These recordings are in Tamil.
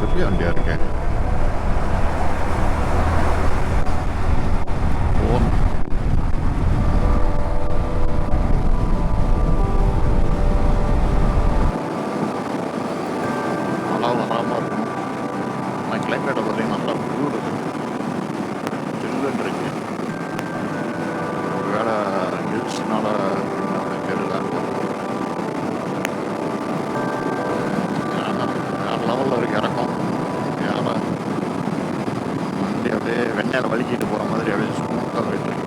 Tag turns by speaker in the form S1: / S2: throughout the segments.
S1: பெரிய வண்டியாக இருக்கேன். வலிக்கிட்டு போகிற மாதிரி அப்படியே ஸ்மூத்தாக போயிட்டு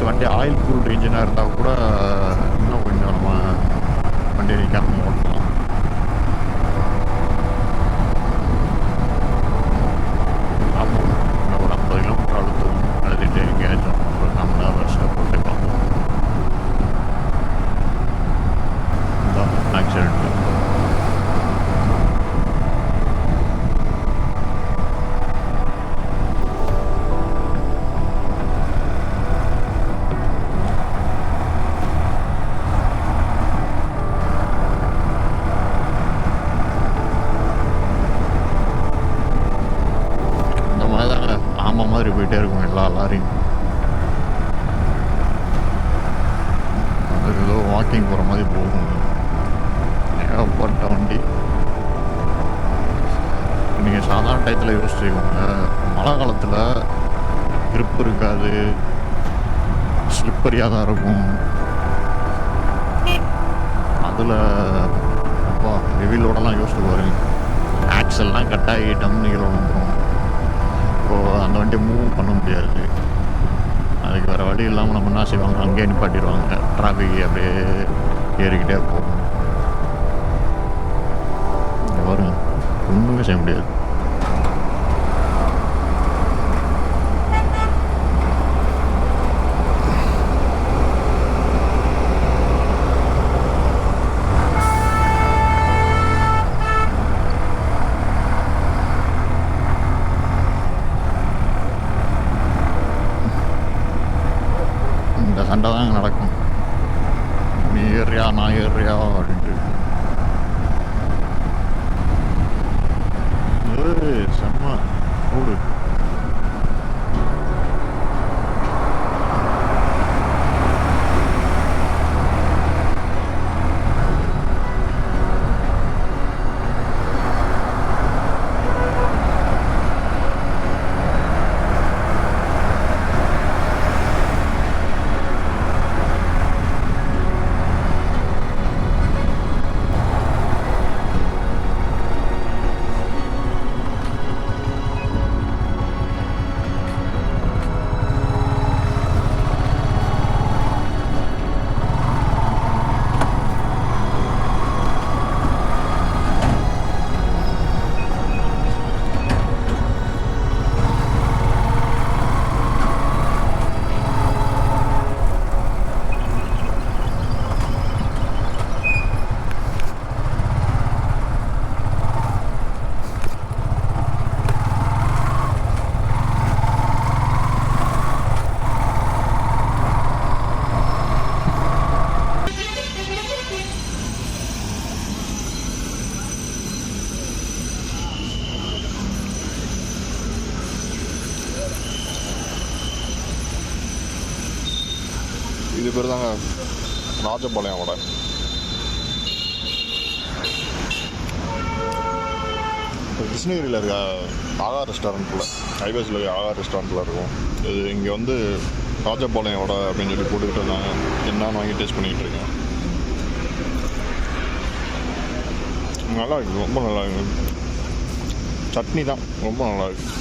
S1: வண்டி ஆயில் கூல் இன்ஜினாக இருந்தால் கூட இன்னும் கொஞ்சம் நம்ம வண்டி நிற்காம ஓட்டலாம். ஆமாம், இன்னும் ஒரு 50 கிலோமீட்டர் அழுத்திட்டு எங்கேயாச்சும் ஒரு 1 மணி நேரம் ஸ்டெப் போட்டுக்கலாம். இதுதான் ஆக்சிடென்ட்டு. மாதிரி போயிட்டே இருக்கும் எல்லா லாரியும். அது ஏதோ வாக்கிங் போகிற மாதிரி போகும். ஏகப்பட்ட வண்டி. நீங்கள் சாதாரண டயத்தில் யோசிச்சுக்கோங்க, மழை காலத்தில் grip இருக்காது, ஸ்லிப்பரியாக தான் இருக்கும். அதில் அப்பா ரிவீலோடலாம் யோசிச்சு பாருங்க, ஆக்சல்லாம் கட் ஆகி டம்னு கீழே வந்துடும். இப்போது அந்த வண்டியை மூவ் பண்ண முடியாது. அதுக்கு வேறு வழி இல்லாமல் நம்ம என்ன செய்வாங்க, அங்கேயே நிப்பாட்டிடுவாங்க. டிராஃபிக் அப்படியே ஏறிக்கிட்டே போகும். பாருங்க, ஒன்றுமே செய்ய முடியாது. சண்டை தான் நடக்கும். நீ ஏறியா நான் ஏறியா அப்படின்ட்டு. செம்ம ஓடு.
S2: இது பேர் தாங்க ராஜபாளையம்.
S1: இப்போ கிருஷ்ணகிரியில் இருக்க ஆகா ரெஸ்டாரண்ட்டில் ஹைவேஸில் இருக்க ஆகா ரெஸ்டாரண்ட்டில் இருக்கும். இது இங்கே வந்து ராஜபாளையம் வடை அப்படின்னு சொல்லி போட்டுக்கிட்டு இருந்தாங்க. என்னான்னு வாங்கி டேஸ்ட் பண்ணிக்கிட்டு இருக்கேன். நல்லா இருக்குது, ரொம்ப நல்லா இருக்குது. சட்னி தான் ரொம்ப நல்லா இருக்குது.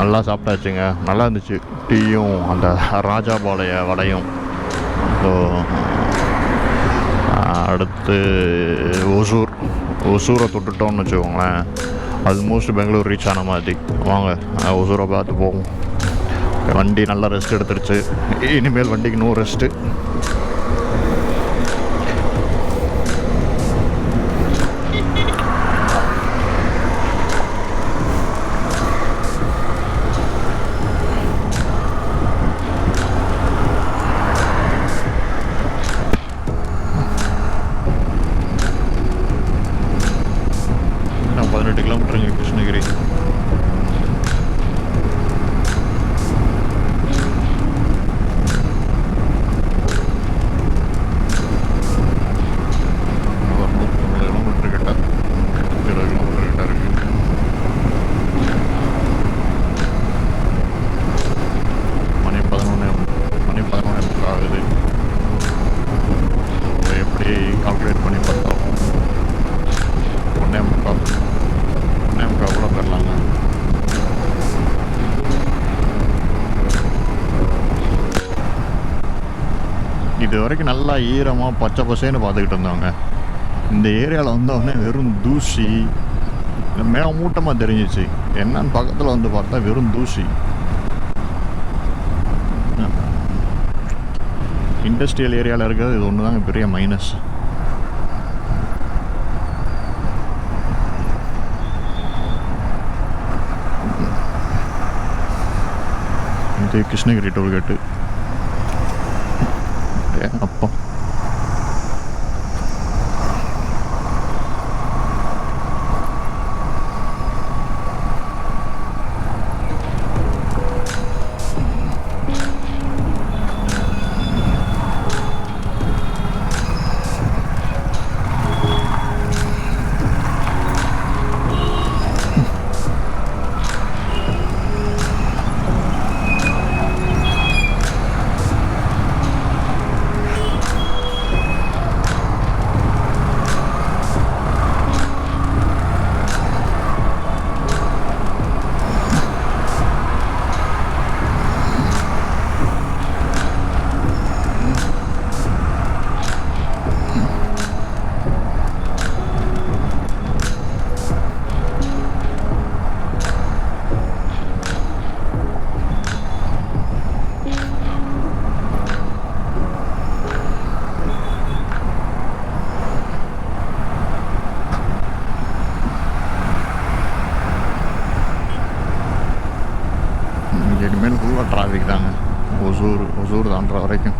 S1: நல்லா சாப்பிட்டாச்சுங்க, நல்லா இருந்துச்சு. டீயும் அந்த ராஜாபாளைய வடையும். ஸோ அடுத்து ஒசூரை தொட்டுட்டோம்னு வச்சுக்கோங்களேன், ஆல்மோஸ்ட் பெங்களூர் ரீச் ஆன மாதிரி. வாங்க ஒசூரை பார்த்து போவோம். வண்டி நல்லா ரெஸ்ட் எடுத்துருச்சு. இனிமேல் வண்டிக்கு நோ ரெஸ்ட்டு. கிலோமீட்டருங்க கிருஷ்ணகிரி. இது வரைக்கும் நல்லா ஈரமாக பச்சை பசேன்னு பார்த்துக்கிட்டு இருந்தாங்க. இந்த ஏரியாவில் வந்தோடனே வெறும் தூசி, மேகமூட்டமாக தெரிஞ்சிச்சு. என்னன்னு பக்கத்தில் வந்து பார்த்தா வெறும் தூசி. இண்டஸ்ட்ரியல் ஏரியாவில் இருக்கிறது இது ஒன்று தாங்க பெரிய மைனஸ். இது கிருஷ்ணகிரி டோல்கேட்டு. அப்போ இனிமேல் ஃபுல்லாக டிராஃபிக் தாங்க ஒசூர் தாண்டுற வரைக்கும்.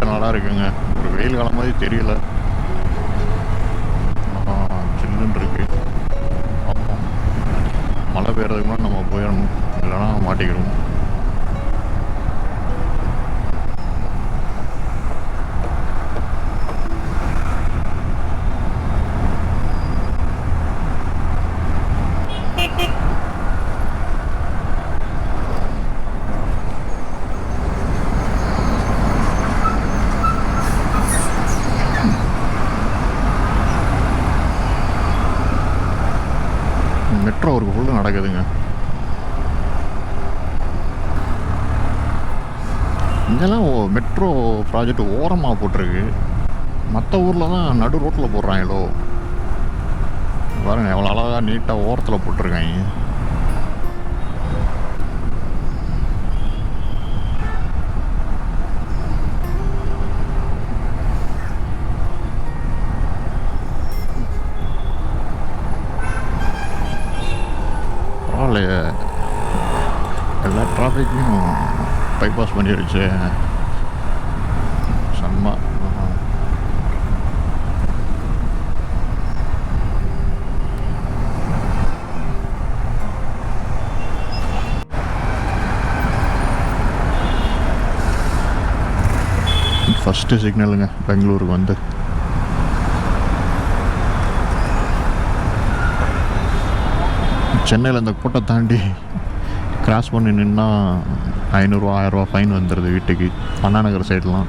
S1: நல்லா இருக்குங்க, ஒரு வெயில் காலம் மாதிரி தெரியல. சில்லுன்னு இருக்கு. மழை பெய்யறதுக்கு முன்னாடி நம்ம போயிடணும், இல்லைன்னா மாட்டிக்கிறோம். மெட்ரோ ஒர்க் ஃபுல்லாக நடக்குதுங்க. இங்கெல்லாம் மெட்ரோ ப்ராஜெக்ட் ஓரமாக போட்டிருக்கு. மற்ற ஊரில் தான் நடு ரோட்டில் போடுறாங்களோ. பாருங்க எவ்வளோ அழகாக நீட்டாக ஓரத்தில் போட்டிருக்காங்க. பரவாயில்லையே, எல்லா டிராஃபிக்கையும் பைபாஸ் பண்ணிடுச்சு. செம்ம. ஃபஸ்ட்டு சிக்னலுங்க பெங்களூருக்கு வந்து. சென்னையில் இந்த கோட்டை தாண்டி கிராஸ் பண்ணி நின்னா 500 1000 ஃபைன் வந்துடுது வீட்டுக்கு, அண்ணா நகர் சைட்லாம்.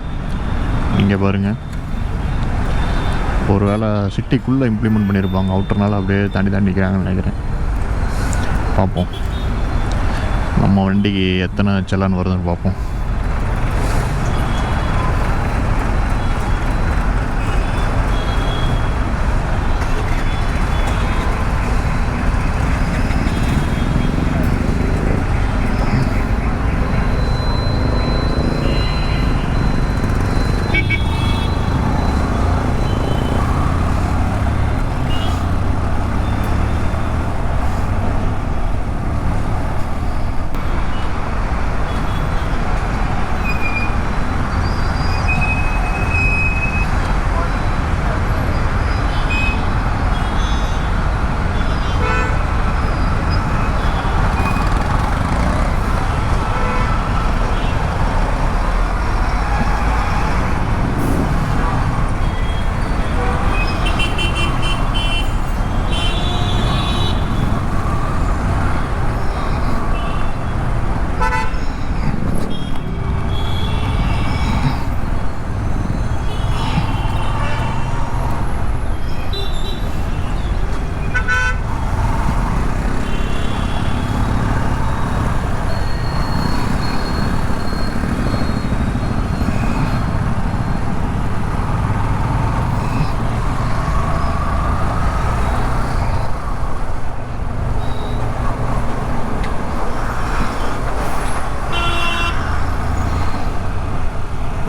S1: இங்கே பாருங்கள், ஒரு வேளை சிட்டிக்குள்ளே இம்ப்ளிமெண்ட் பண்ணியிருப்பாங்க, அவுட்டர்னால அப்படியே தாண்டி தாண்டி நிற்கிறாங்கன்னு நினைக்கிறேன். பார்ப்போம் நம்ம வண்டிக்கு எத்தனை செல்லான் வருதுன்னு பார்ப்போம்.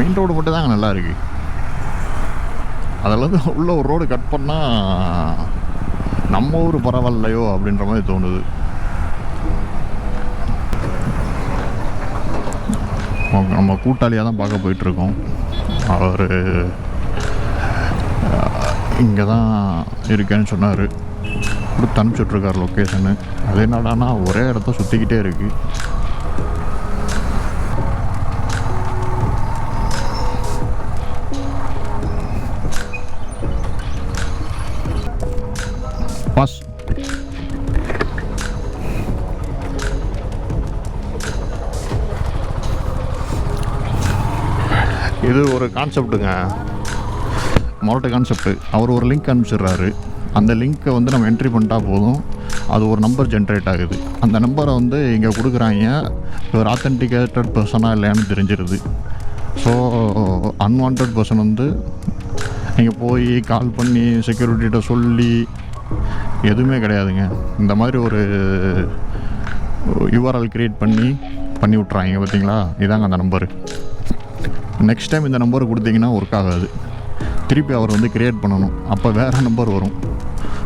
S1: மெயின் ரோடு மட்டும் தாங்க நல்லா இருக்குது. அதில் உள்ள ஒரு ரோடு கட் பண்ணால் நம்ம ஊர் பரவாயில்லையோ அப்படின்ற மாதிரி தோணுது. நம்ம கூட்டாளியாக தான் பார்க்க போயிட்டுருக்கோம். அவர் இங்கே தான் இருக்கேன்னு சொன்னார், கொடுத்து அனுப்பிச்சுட்ருக்கார் லொக்கேஷனு. அது என்னடானா ஒரே இடத்த சுற்றிக்கிட்டே இருக்குது. பாஸ். இது ஒரு கான்செப்டுங்க, மொரட்டு கான்செப்ட். அவர் ஒரு லிங்க் அனுப்பிச்சிடுறாரு. அந்த லிங்க்கை வந்து நம்ம என்ட்ரி பண்ணிட்டா போதும், அது ஒரு நம்பர் ஜென்ரேட் ஆகுது. அந்த நம்பரை வந்து இங்கே கொடுக்குறாங்க, ஒரு ஆத்தென்டிகேட்டட் பர்சனாக இல்லையான்னு தெரிஞ்சிருது. ஸோ அன்வான்ட் பர்சன் வந்து நீங்கள் போய் கால் பண்ணி செக்யூரிட்டிகிட்ட சொல்லி எதுவுமே கிடையாதுங்க. இந்த மாதிரி ஒரு யூஆர்எல் க்ரியேட் பண்ணி விட்றாங்க பார்த்தீங்களா, இதாங்க அந்த நம்பரு. நெக்ஸ்ட் டைம் இந்த நம்பர் கொடுத்தீங்கன்னா ஒர்க் ஆகாது, திருப்பி அவர் வந்து க்ரியேட் பண்ணணும், அப்போ வேறு நம்பர் வரும்.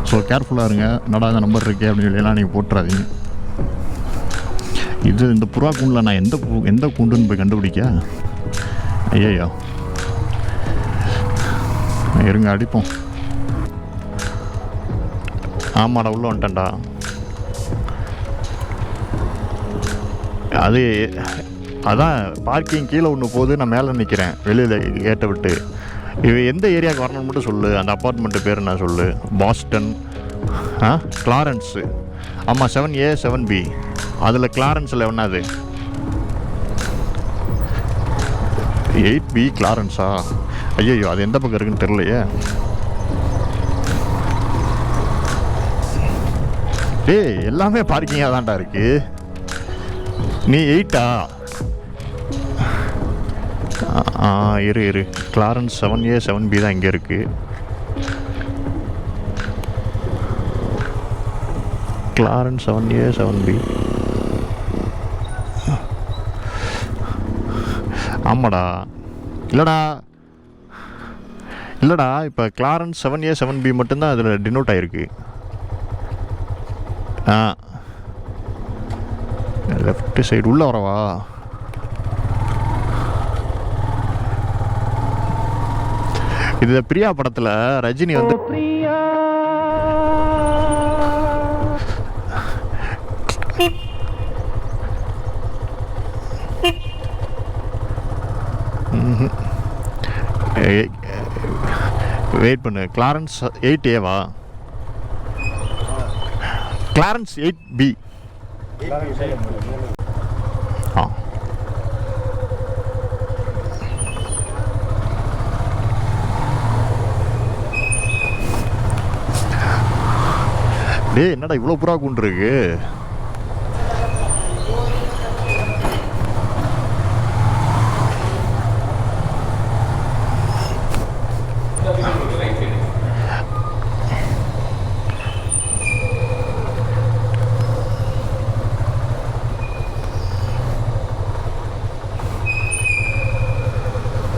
S1: ஸோ கேர்ஃபுல்லாக இருங்க, நடா இந்த நம்பர் இருக்கே அப்படின்னு சொல்லிலாம் நீங்கள் போட்டுறாதீங்க. இது இந்த புறா கூண்டில் நான் எந்த கூண்டுன்னு போய் கண்டுபிடிக்க. ஐயோ இருங்க அடிப்போம். ஆமாடா உள்ளே வந்துட்டேன்டா. அதான் பார்க்கிங் கீழே ஒன்று போகுது, நான் மேலே நிற்கிறேன் வெளியில் கேட்டை விட்டு. எந்த ஏரியாவுக்கு வரணும்னு மட்டும் சொல்லு, அந்த அப்பார்ட்மெண்ட்டு பேர் என்ன சொல்லு. பாஸ்டன், கிளாரன்ஸு. ஆமாம் 7A 7B, அதில் கிளாரன்ஸில் என்னது 8B கிளாரன்ஸா? ஐயோ அது எந்த பக்கம் இருக்குன்னு தெரியலையே. டேய் எல்லாமே பார்க்கிங்காக தான்டா இருக்கு. நீ 8ஆ? இரு கிளாரன்ஸ் 7A 7B தான் இங்கே இருக்கு. Clarence 7A 7B. ஆமாடா. இல்லைடா இப்போ கிளாரன்ஸ் 7A 7B மட்டும்தான் அதில் டினோட் ஆகிருக்கு. லெஃப்ட் சைடு உள்ளே வரவா? இது பிரியா படத்தில் ரஜினி வந்து வெயிட் பண்ணு. கிளாரன்ஸ் 8Aவா? Clarence 8B. டேய் என்னடா இவ்வளோ புறா கூண்டு இருக்கு?